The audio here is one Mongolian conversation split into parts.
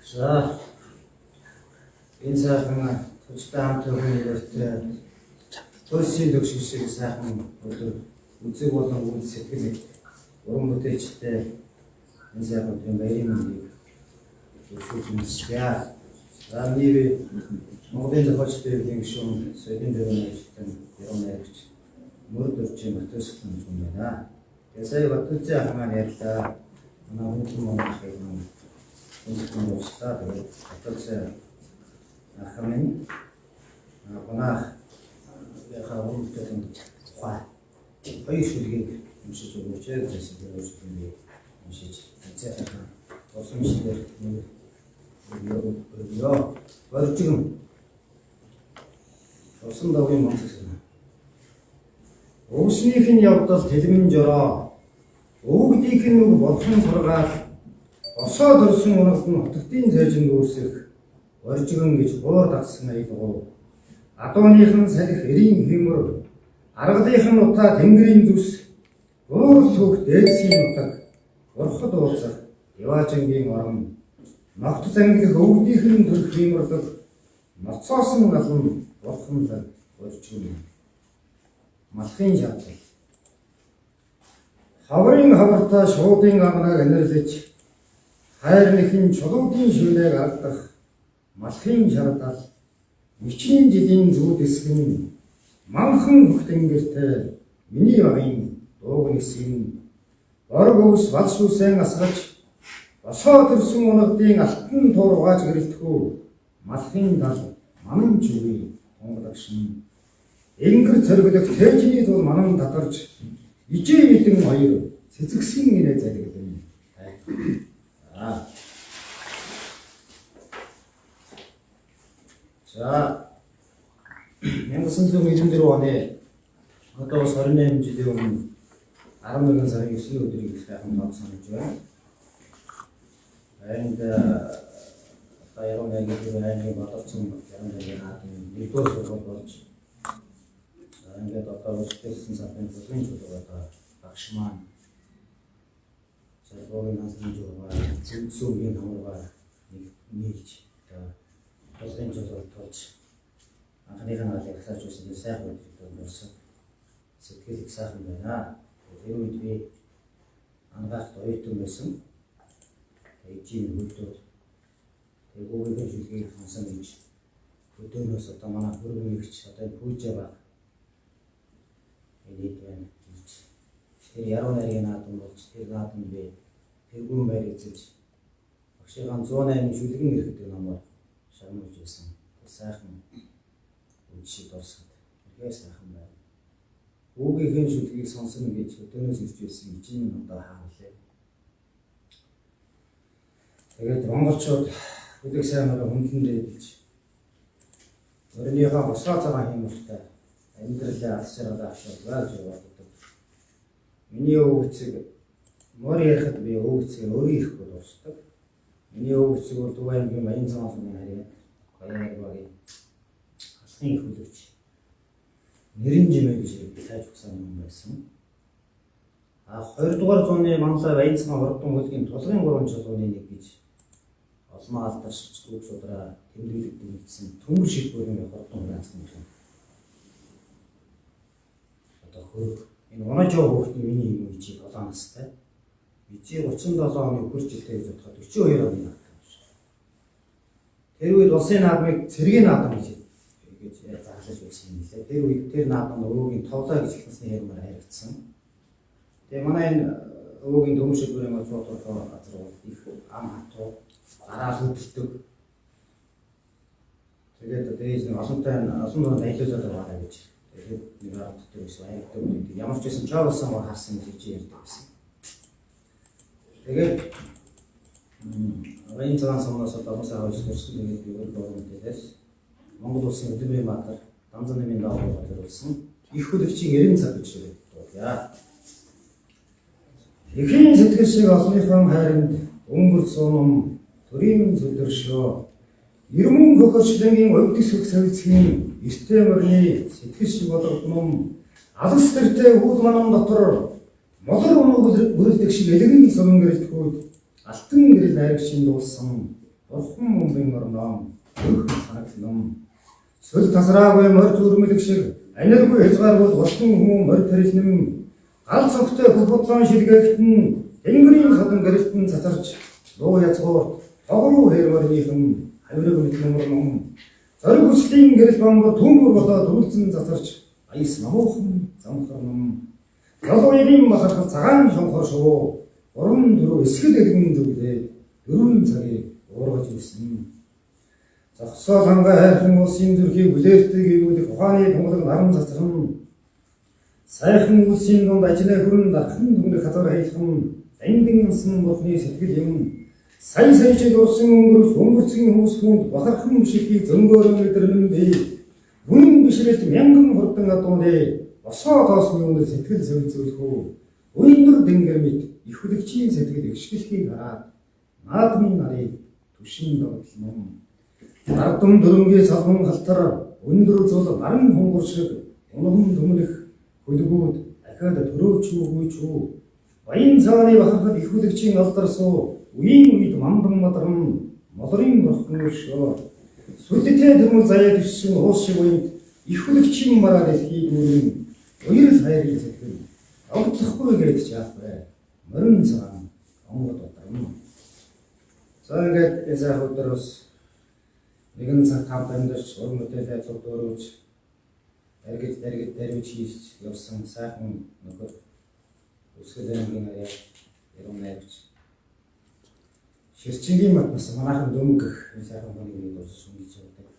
За энэ сайхан төстэй хамт өгнөөртэй төрсийн төгсгөл шиг сайхан өдөр үзэг болон үйл сэтгэл уран бүтээлчтэй энэ сайхан юм баярын мэндийг хүсэж за нэр Монголын зохиолчдын гишүүн Соёлын дэвийн ажилтан Яруу найрагч Мөрд Орчин Батөсхөн юм байна. Тэгээ сая Батөсхөн хаан ярьлаа. Манай хүмүүс Монголын энэ уустаа тэгээд Батөсхөн ахмын гонах яхаа өмнөдөө тухай хоёр шүлгийг уншиж өгөөч гэсэн юм уншиж цаашаа болсон шилээр ёо боржигэн усан давын монцсон өвснийх нь явдал тэлмэн жороо өвгдийнх нь үг бодхон сургаад осоод өрсөн унагт нь хотгдын цайжинд үүсэх боржигэн гэж боор дагсан аялгуу адууныхан салхи эрийн хэмэр аргалынх нь утаа тэнгэрийн зүс өөр сүх дээдсийн утаг урхад уулзах яваажингийн орон Ногт зангих өвгдийнх нь төрх хэмэрдэг ноцоос нь галан бурханлаг өрчгөн малхын жавлал хаврын хавартаа шуудын амнаг энэрлэж хайрныхын чулуудын шивнэг ардах малхын шардал мичийн жилийн зүуд эсгэн манхан хөхтэнгэртэй миний багын дууг нисгэн орг өвс балшуусен асгаж осоо төрсөн унагдын алтан туургааж гэрэлтгүү малхын дал манан чүвий онгодагшин энгэр цэргэлэх тээжний тул манан татарч ижээ идэн хоёр цэцэгсэн гинэ залгидэн за 1994 оны одоо 28 жилийн өмнө 11 сарын 9-ний өдрийг сайхан санаж байна. And Yarуу найргийн байнгын бодолцсон яруу найргийн нэгдүгээр сургууль болж ингээд одоо үйлчлсэн сарын төлөвийн чуулга багш маань зэрэгний насны журмаа зүгсүүгийн хамраа нэгж төлөвийн чуулга болж анхныхаа алийг асааж үзсэн сайхан үйлдэл болсон сэтгэл их сайхан байна. Тэр үед би ангаах оюутан байсан. Эцгийн хөлтөд тэгвэл шүлгийг хансан гэж өдөөнөөс одоо манай хөрөнгөний гэрч одоо пүүжээ баг энэ байна гэж тэр яруу найргийн наадам болж тэр наадам бэ тэргүүн байр эзэж багшийн 108 шүлгэн ирэхэд намайг шармуулж байсан сайхан үгшид орсод үнээр сайхан байна. Үүгийн шүлгийг сонсон гэж өдөөнөөс ирж байсан эцгийн одоо хаалээ. Тэгээд монголчууд бүдэг сайнаар хүндэндээ хэлж өөрийнхөө босоо цагаан хэмжээтэй амьдралаа алсараад авчиргааж явдаг. Миний өвгцэг мөр ярихад би өвгцэг өөрөө ирэхгүй дуусдаг. Миний өвгцэг бол Дубайгийн Баян цааны харьяа баярыг багийн алхын их хүлээвч нэрэн жимээ гэж тааж өгсөн юм байсан. 2 дугаар зууны Манлай Баян цааны хурдан хөлгийн тулгын 3 чулууны нэг гэж олмоо алдарч зүг судраа тэмдэглэгдсэн гэсэн төмөр шиг бүрийн хурдан хураацсан юм. Одоо хөрөг энэ оножоо хүүхдийн миний юм гэж 7 настай. Бижи 37 оны хөрж жилтэй гэж бодоход 42 оны настай байна. Тэр үед улсын наадмыг цэргийн наадам гэж зарлаж байсан юм лээ. Тэр үед тэр наадам өвөгийн товлоо гэж хэлсний хэрмээр харагдсан. Тэгээ манай энэ өвөгийн төмөр шиг бүрийн цоотоо газар бол их ам хатуу араа хөдөлдөг. Тэгээд дээж нэг олонтой олон аялуулаад байгаа гэж. Тэгээд нэг аргатай байсан аялдаг. Ямар ч байсан чавсан ба харсан гэж ярьдаг байсан. Тэгээд Баян цаан самнаас давсаа авч төрсөн гэдэг би өөрөөр хэлбэл Монгол улсын өдөрмийн баатар Данзан нэмийн даавар зориулсан их хөдөлгчийн 90 цаг гэж байна. Эхийн сэтгэл шиг олонныхон хайранд өнгөр сууном төрийн зүдэршөө ирмэн хөхөрчлөнгийн өвдөг сүх савицгийн эртээ мөрний сэтгэл шиг болгоном алс тэртэй үйл манан дотор молор өнөг бүрэлдэх шиг элэгэн сувэн гэрэлтгүүд алтан гэрэл найрагчийн дуулсан бурхан мумбын орном өөх санагдлам сүл тасраагүй морь зүрмэлэг шиг аниргүй хязгааргүй улсын хүмүүн морь тарилнэм гал цогтой хөлбодлон ширгээгтэн тэнгэрийн садан гэрэлтэн цацарч луу язгуур тогруу хэрмэрнийхэн хавирэг мэтлэмэрнэм зориг хүслийн гэрэл бамбар түүмөр болоод үлдсэн цацарч аяс намуухан замхарнам ялуугийн махархал цагаан шонхор шувуу урам дөрөв эсгэл элгэн зүглээ дөрвөн цагийг уургаж ирсэн. Зогсоол хангаа хайрхан улсын зүрхийг бүлээлтийг ивүүлэх ухааны тунгалаг наран цацран сайхан улсын дунд ажлаа хүрэн дархан дүнг хазар хайлхан эндэнсэн бурхны сэтгэл юм сайн сайжид урсан өнгөрцгийн хүмүүс хүнд бахархан шихий зөнгөөрөө мэдэрнэ би үнэн бишрэлт мянган хурдан адууны босоо тоосны өнөр сэтгэл зөвлөх үү өндөр дэнгэр мэд их хүлэгчийн сэтгэл эгшгэлхийг хараад наадмын нарыг түшин догтлон ардам дөрөнгийн салбан халтар өндөр зул баран хонгор шиг унам төмнөх хөлгүүд ахаад төрөөчүүгүй чүү баян цааны бахархад их хүлэгчийн алдарсуу үеийн үед мамдан мадран молрын бурхан өшөө сүлдтэй төмөр заяа төссөн уус шиг үед их хүлэгчийн мараа дэлхий дүүрэн уяр хайрын сэтгэл огтлохгүй гэж яах вэ морин цагаан онгод ударна. За ингээд эсэх өдрөөс нэгэн цаг хамт амьдарч уран бүтээлээ цуг дөрөвч дэргэд дэрвч хийж явсан сайхан нөхөр өсгөл аймгийн арай ярам найрч ширчингийн матнаас манайхан дөнгө сайхан хүнийг дууссан гэж боддог.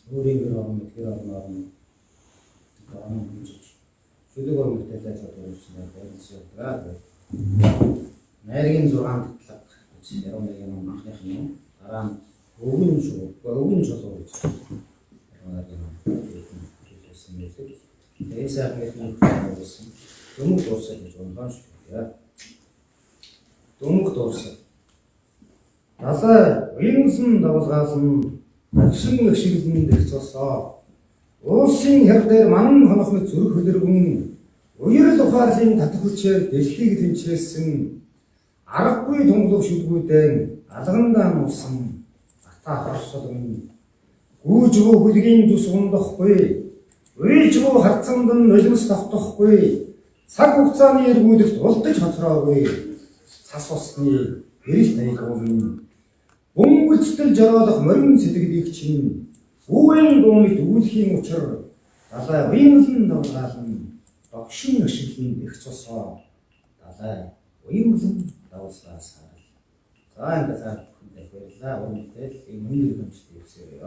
Өөрийн гэр орно шүлэг орон бүтээлээ цуг дөрөвч байна. Найргийн 6 татлаг гэж ярам нэг юм анхных юм. Дараа нь өвгөн жолоо гэж ярам хэлсэн мэт. Эсэх нэг хэлсэн. Дөнгө дуусах гэж байна шүү. Дөнгө дуусах. Далай уянсан давлгаалн агшин агшиглэн дэгцосоо. Улсын хэр дээр манан хонохны зүрх хөлөргөн уярал ухаарлын татах хүчээр дэлхийг тэнцээсэн аргагүй тунгалаг шүлгүүдэн алгандаа нуусан ата хорсолон гүүжгөө хүлгийн зүс ундахгүй уйлжгөө харцамд нь нулимс тавтахгүй цаг хугацааны эргүүлэгт улдаж хоцроогүй цас усны гэрэл тайлгуун бөмбөлцөл жороодох морин сэтгэлийг чинь үүэн дуумит үүлэхийн учир далай уянлан давлгаалн догшин ашиглын их цусоо далай уянлан давлгаасаа. За ингээд цаад хүндээ баярлаа. Өмнөдөө ийм үнэн хэмжтэй үсгээрээ.